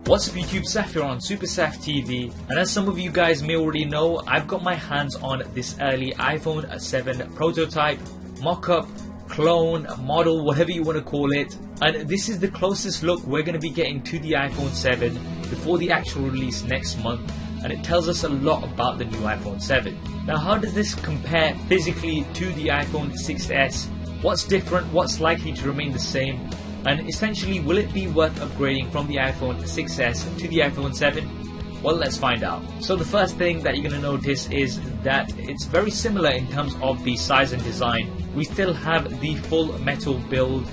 What's up YouTube, Saf here on Super Saf TV, and as some of you guys may already know, I've got my hands on this early iPhone 7 prototype, mock-up, clone, model, whatever you want to call it, and this is the closest look we're going to be getting to the iPhone 7 before the actual release next month, and it tells us a lot about the new iPhone 7. Now, how does this compare physically to the iPhone 6s? What's different? What's likely to remain the same? And essentially, will it be worth upgrading from the iPhone 6s to the iPhone 7? Well, let's find out. So the first thing that you're going to notice is that it's very similar in terms of the size and design. We still have the full metal build.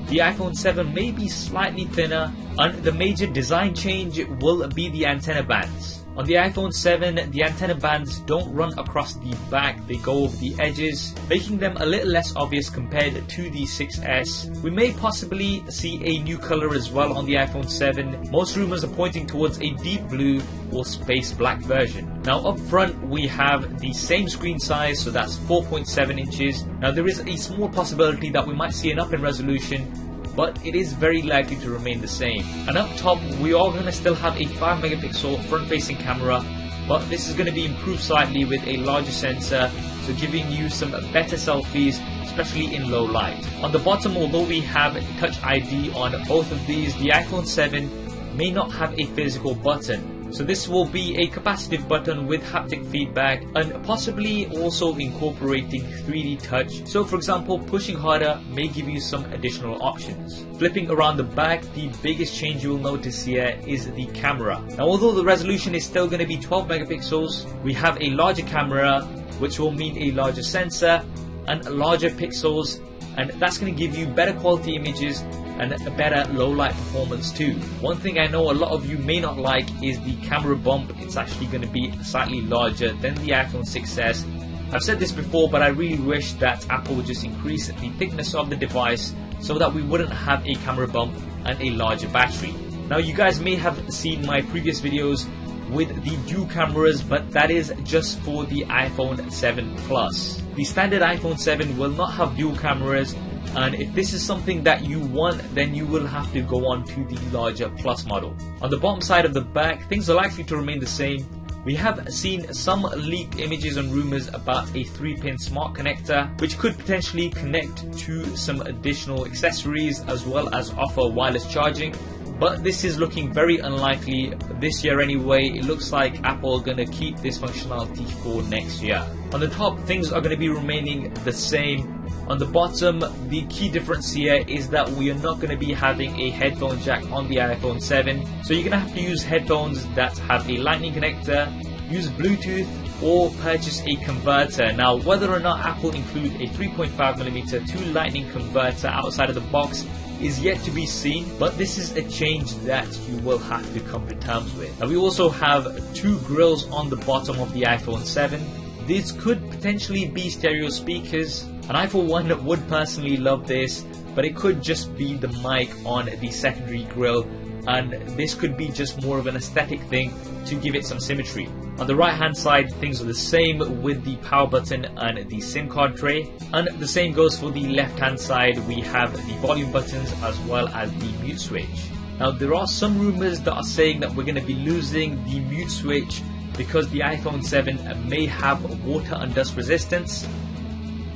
The iPhone 7 may be slightly thinner, and the major design change will be the antenna bands. On the iPhone 7, the antenna bands don't run across the back, they go over the edges, making them a little less obvious compared to the 6s. We may possibly see a new color as well on the iPhone 7. Most rumors are pointing towards a deep blue or space black version. Now up front we have the same screen size, so that's 4.7 inches. Now there is a small possibility that we might see an up in resolution, but it is very likely to remain the same. And up top we are going to still have a 5 megapixel front facing camera, but this is going to be improved slightly with a larger sensor, so giving you some better selfies, especially in low light. On the bottom, although we have Touch ID on both of these, the iPhone 7 may not have a physical button. So this will be a capacitive button with haptic feedback and possibly also incorporating 3D touch. So for example, pushing harder may give you some additional options. Flipping around the back, the biggest change you will notice here is the camera. Now although the resolution is still going to be 12 megapixels, we have a larger camera, which will mean a larger sensor and larger pixels, and that's going to give you better quality images and a better low light performance too. One thing I know a lot of you may not like is the camera bump. It's actually going to be slightly larger than the iPhone 6s. I've said this before, but I really wish that Apple would just increase the thickness of the device so that we wouldn't have a camera bump and a larger battery. Now you guys may have seen my previous videos with the dual cameras, but that is just for the iPhone 7 Plus. The standard iPhone 7 will not have dual cameras, and if this is something that you want, then you will have to go on to the larger Plus model. On the bottom side of the back, things are likely to remain the same. We have seen some leaked images and rumors about a 3-pin smart connector, which could potentially connect to some additional accessories as well as offer wireless charging. But this is looking very unlikely this year anyway. It looks like Apple are going to keep this functionality for next year. On the top, things are going to be remaining the same. On the bottom, the key difference here is that we are not going to be having a headphone jack on the iPhone 7. So you're going to have to use headphones that have a lightning connector, use Bluetooth, or purchase a converter. Now whether or not Apple include a 3.5mm to lightning converter outside of the box is yet to be seen, but this is a change that you will have to come to terms with. Now we also have two grills on the bottom of the iPhone 7. These could potentially be stereo speakers, and I for one would personally love this, but it could just be the mic on the secondary grill, and this could be just more of an aesthetic thing to give it some symmetry. On the right hand side, things are the same with the power button and the SIM card tray, and the same goes for the left hand side. We have the volume buttons as well as the mute switch. Now there are some rumors that are saying that we're going to be losing the mute switch because the iPhone 7 may have water and dust resistance,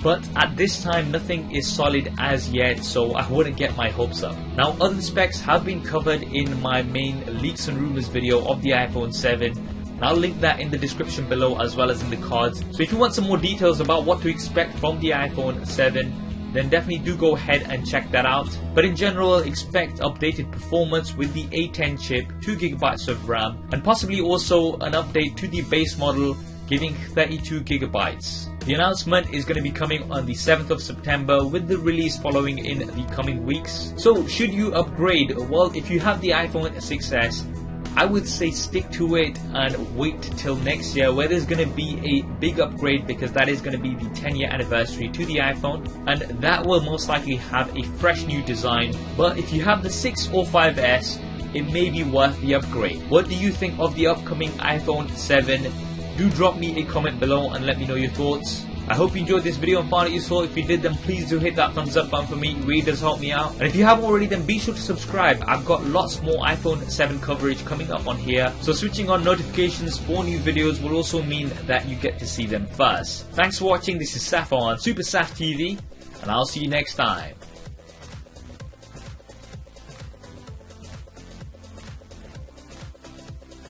but at this time nothing is solid as yet, so I wouldn't get my hopes up. Now other specs have been covered in my main leaks and rumors video of the iPhone 7, and I'll link that in the description below as well as in the cards. So if you want some more details about what to expect from the iPhone 7, then definitely do go ahead and check that out. But in general, expect updated performance with the A10 chip, 2GB of RAM, and possibly also an update to the base model giving 32GB. The announcement is going to be coming on the 7th of September with the release following in the coming weeks. So should you upgrade? Well, if you have the iPhone 6s, I would say stick to it and wait till next year where there's going to be a big upgrade, because that is going to be the 10-year anniversary to the iPhone, and that will most likely have a fresh new design. But if you have the 6 or 5s, it may be worth the upgrade. What do you think of the upcoming iPhone 7? Do drop me a comment below and let me know your thoughts. I hope you enjoyed this video and found it useful. If you did, then please do hit that thumbs up button for me. It really does help me out. And if you haven't already, then be sure to subscribe. I've got lots more iPhone 7 coverage coming up on here. So switching on notifications for new videos will also mean that you get to see them first. Thanks for watching. This is Saf on Super Saf TV, and I'll see you next time.